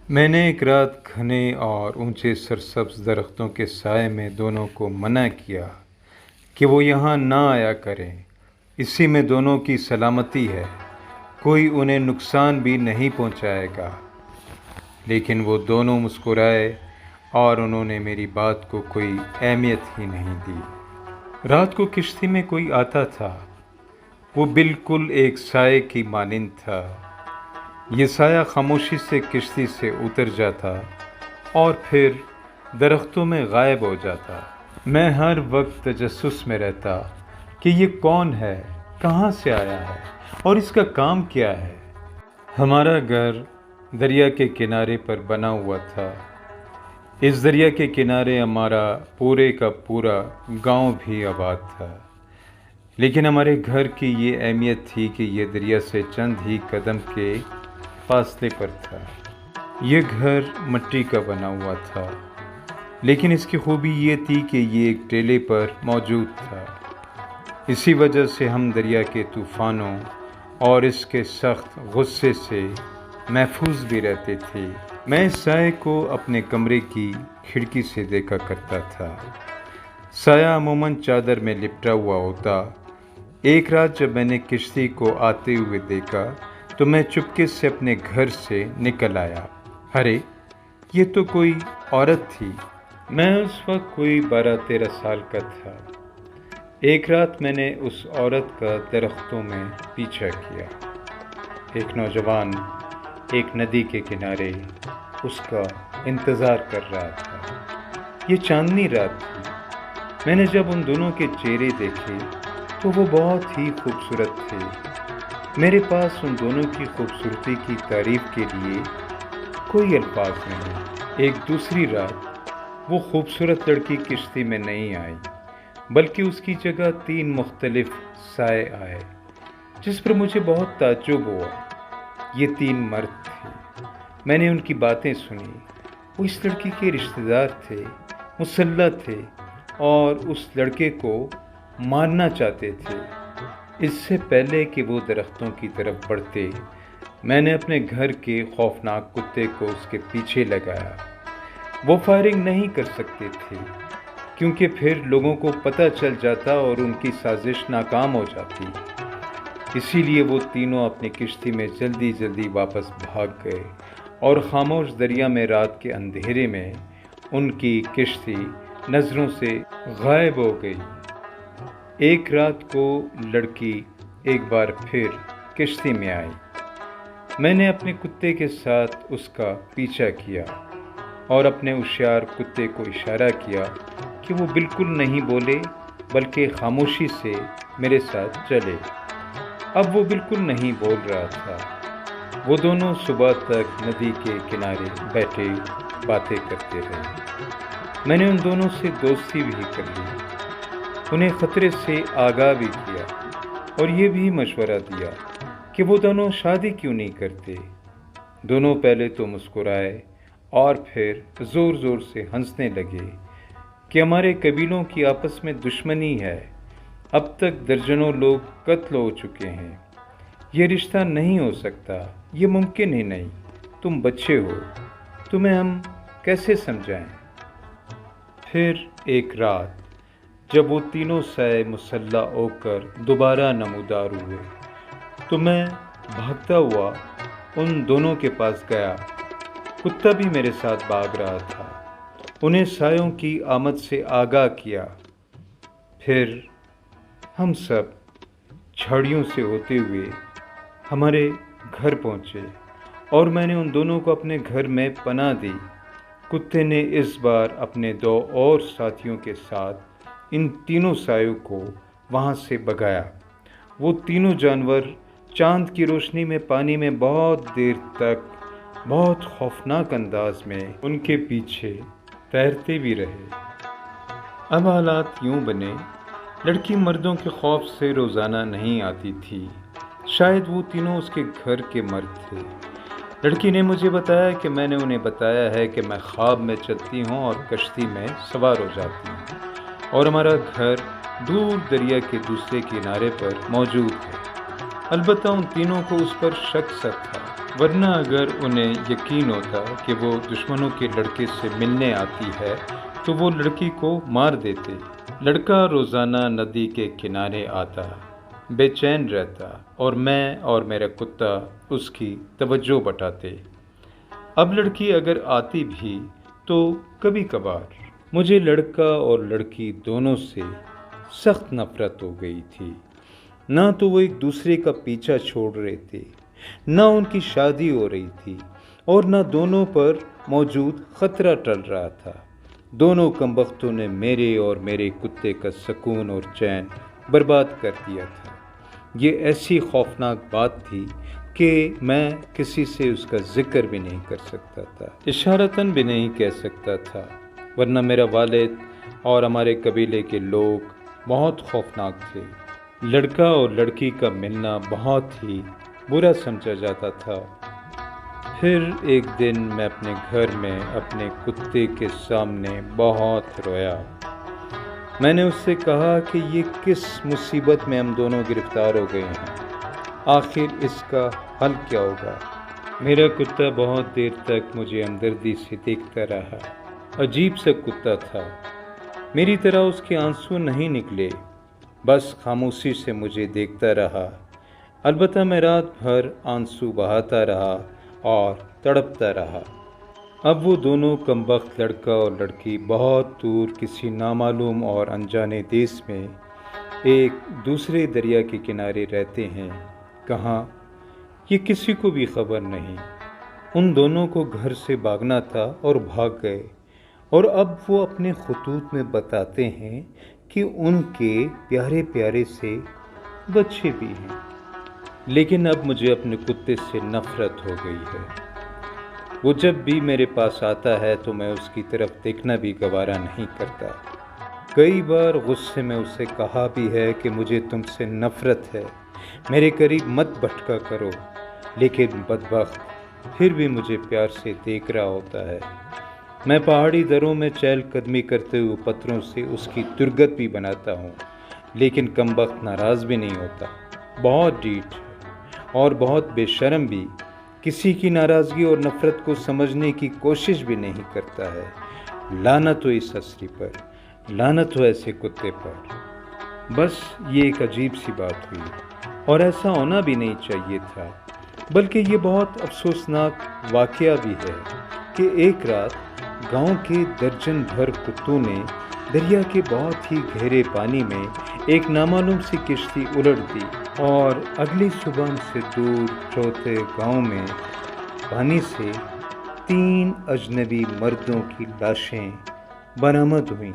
میں نے ایک رات گھنے اور اونچے سرسبز درختوں کے سائے میں دونوں کو منع کیا کہ وہ یہاں نہ آیا کریں، اسی میں دونوں کی سلامتی ہے، کوئی انہیں نقصان بھی نہیں پہنچائے گا۔ لیکن وہ دونوں مسکرائے اور انہوں نے میری بات کو کوئی اہمیت ہی نہیں دی۔ رات کو کشتی میں کوئی آتا تھا، وہ بالکل ایک سائے کی مانند تھا۔ یہ سایہ خاموشی سے کشتی سے اتر جاتا اور پھر درختوں میں غائب ہو جاتا۔ میں ہر وقت تجسس میں رہتا کہ یہ کون ہے، کہاں سے آیا ہے اور اس کا کام کیا ہے۔ ہمارا گھر دریا کے کنارے پر بنا ہوا تھا۔ اس دریا کے کنارے ہمارا پورے کا پورا گاؤں بھی آباد تھا، لیکن ہمارے گھر کی یہ اہمیت تھی کہ یہ دریا سے چند ہی قدم کے فاصلے پر تھا۔ یہ گھر مٹی کا بنا ہوا تھا، لیکن اس کی خوبی یہ تھی کہ یہ ایک ٹیلے پر موجود تھا۔ اسی وجہ سے ہم دریا کے طوفانوں اور اس کے سخت غصے سے محفوظ بھی رہتے تھے۔ میں اس سائے کو اپنے کمرے کی کھڑکی سے دیکھا کرتا تھا۔ سایہ عموماً چادر میں لپٹا ہوا ہوتا۔ ایک رات جب میں نے کشتی کو آتے ہوئے دیکھا تو میں چپکے سے اپنے گھر سے نکل آیا۔ ارے یہ تو کوئی عورت تھی۔ میں اس وقت کوئی 12-13 سال کا تھا۔ ایک رات میں نے اس عورت کا درختوں میں پیچھا کیا۔ ایک نوجوان ایک ندی کے کنارے اس کا انتظار کر رہا تھا۔ یہ چاندنی رات تھی۔ میں نے جب ان دونوں کے چہرے دیکھے تو وہ بہت ہی خوبصورت تھے۔ میرے پاس ان دونوں کی خوبصورتی کی تعریف کے لیے کوئی الفاظ نہیں۔ ایک دوسری رات وہ خوبصورت لڑکی کشتی میں نہیں آئی، بلکہ اس کی جگہ 3 مختلف سائے آئے، جس پر مجھے بہت تعجب ہوا۔ یہ 3 مرد تھے۔ میں نے ان کی باتیں سنی۔ وہ اس لڑکی کے رشتہ دار تھے، مسلح تھے اور اس لڑکے کو مارنا چاہتے تھے۔ اس سے پہلے کہ وہ درختوں کی طرف بڑھتے، میں نے اپنے گھر کے خوفناک کتے کو اس کے پیچھے لگایا۔ وہ فائرنگ نہیں کر سکتے تھے کیونکہ پھر لوگوں کو پتہ چل جاتا اور ان کی سازش ناکام ہو جاتی۔ اسی لیے وہ تینوں اپنی کشتی میں جلدی جلدی واپس بھاگ گئے اور خاموش دریا میں رات کے اندھیرے میں ان کی کشتی نظروں سے غائب ہو گئی۔ ایک رات کو لڑکی ایک بار پھر کشتی میں آئی۔ میں نے اپنے کتے کے ساتھ اس کا پیچھا کیا اور اپنے ہوشیار کتے کو اشارہ کیا کہ وہ بالکل نہیں بولے بلکہ خاموشی سے میرے ساتھ چلے۔ اب وہ بالکل نہیں بول رہا تھا۔ وہ دونوں صبح تک ندی کے کنارے بیٹھے باتیں کرتے رہے۔ میں نے ان دونوں سے دوستی بھی کر لی، انہیں خطرے سے آگاہ بھی کیا اور یہ بھی مشورہ دیا کہ وہ دونوں شادی کیوں نہیں کرتے۔ دونوں پہلے تو مسکرائے اور پھر زور زور سے ہنسنے لگے کہ ہمارے قبیلوں کی آپس میں دشمنی ہے، اب تک درجنوں لوگ قتل ہو چکے ہیں، یہ رشتہ نہیں ہو سکتا، یہ ممکن ہی نہیں، تم بچے ہو، تمہیں ہم کیسے سمجھائیں۔ پھر ایک رات جب وہ تینوں سائے مسلح ہو کر دوبارہ نمودار ہوئے تو میں بھاگتا ہوا ان دونوں کے پاس گیا۔ کتا بھی میرے ساتھ بھاگ رہا تھا، انہیں سایوں کی آمد سے آگاہ کیا۔ پھر ہم سب جھاڑیوں سے ہوتے ہوئے ہمارے گھر پہنچے اور میں نے ان دونوں کو اپنے گھر میں پناہ دی۔ کتے نے اس بار اپنے 2 اور ساتھیوں کے ساتھ ان تینوں سایوں کو وہاں سے بھگایا۔ وہ تینوں جانور چاند کی روشنی میں پانی میں بہت دیر تک بہت خوفناک انداز میں ان کے پیچھے تیرتے بھی رہے۔ اب حالات یوں بنے، لڑکی مردوں کے خوف سے روزانہ نہیں آتی تھی، شاید وہ تینوں اس کے گھر کے مرد تھے۔ لڑکی نے مجھے بتایا کہ میں نے انہیں بتایا ہے کہ میں خواب میں چلتی ہوں اور کشتی میں سوار ہو جاتی ہوں اور ہمارا گھر دور دریا کے دوسرے کنارے پر موجود ہے۔ البتہ ان تینوں کو اس پر شک سا تھا، ورنہ اگر انہیں یقین ہوتا کہ وہ دشمنوں کے لڑکے سے ملنے آتی ہے تو وہ لڑکی کو مار دیتے۔ لڑکا روزانہ ندی کے کنارے آتا، بے چین رہتا، اور میں اور میرا کتا اس کی توجہ بٹاتے۔ اب لڑکی اگر آتی بھی تو کبھی کبھار۔ مجھے لڑکا اور لڑکی دونوں سے سخت نفرت ہو گئی تھی۔ نہ تو وہ ایک دوسرے کا پیچھا چھوڑ رہے تھے، نہ ان کی شادی ہو رہی تھی، اور نہ دونوں پر موجود خطرہ ٹل رہا تھا۔ دونوں کمبختوں نے میرے اور میرے کتے کا سکون اور چین برباد کر دیا تھا۔ یہ ایسی خوفناک بات تھی کہ میں کسی سے اس کا ذکر بھی نہیں کر سکتا تھا، اشارتاً بھی نہیں کہہ سکتا تھا، ورنہ میرا والد اور ہمارے قبیلے کے لوگ بہت خوفناک تھے۔ لڑکا اور لڑکی کا ملنا بہت ہی برا سمجھا جاتا تھا۔ پھر ایک دن میں اپنے گھر میں اپنے کتے کے سامنے بہت رویا۔ میں نے اس سے کہا کہ یہ کس مصیبت میں ہم دونوں گرفتار ہو گئے ہیں، آخر اس کا حل کیا ہوگا؟ میرا کتا بہت دیر تک مجھے ہمدردی سے دیکھتا رہا۔ عجیب سا کتا تھا، میری طرح اس کے آنسو نہیں نکلے، بس خاموشی سے مجھے دیکھتا رہا۔ البتہ میں رات بھر آنسو بہاتا رہا اور تڑپتا رہا۔ اب وہ دونوں کمبخت لڑکا اور لڑکی بہت دور کسی نامعلوم اور انجانے دیس میں ایک دوسرے دریا کے کنارے رہتے ہیں۔ کہاں، یہ کسی کو بھی خبر نہیں۔ ان دونوں کو گھر سے بھاگنا تھا اور بھاگ گئے، اور اب وہ اپنے خطوط میں بتاتے ہیں کہ ان کے پیارے پیارے سے بچے بھی ہیں۔ لیکن اب مجھے اپنے کتے سے نفرت ہو گئی ہے۔ وہ جب بھی میرے پاس آتا ہے تو میں اس کی طرف دیکھنا بھی گوارا نہیں کرتا۔ کئی بار غصے میں اسے کہا بھی ہے کہ مجھے تم سے نفرت ہے، میرے قریب مت بھٹکا کرو، لیکن بدبخت پھر بھی مجھے پیار سے دیکھ رہا ہوتا ہے۔ میں پہاڑی دروں میں چہل قدمی کرتے ہوئے پتھروں سے اس کی ترگت بھی بناتا ہوں، لیکن کمبخت ناراض بھی نہیں ہوتا، بہت ڈھیٹ اور بہت بے شرم بھی، کسی کی ناراضگی اور نفرت کو سمجھنے کی کوشش بھی نہیں کرتا ہے۔ لعنت ہو اس عصری پر، لعنت ہو ایسے کتے پر۔ بس یہ ایک عجیب سی بات ہوئی، اور ایسا ہونا بھی نہیں چاہیے تھا، بلکہ یہ بہت افسوسناک واقعہ بھی ہے کہ ایک رات گاؤں کے درجن بھر کتوں نے دریا کے بہت ہی گہرے پانی میں ایک نامعلوم سی کشتی الٹ دی، اور اگلی صبح سے دور چوتھے گاؤں میں پانی سے 3 اجنبی مردوں کی لاشیں برآمد ہوئیں۔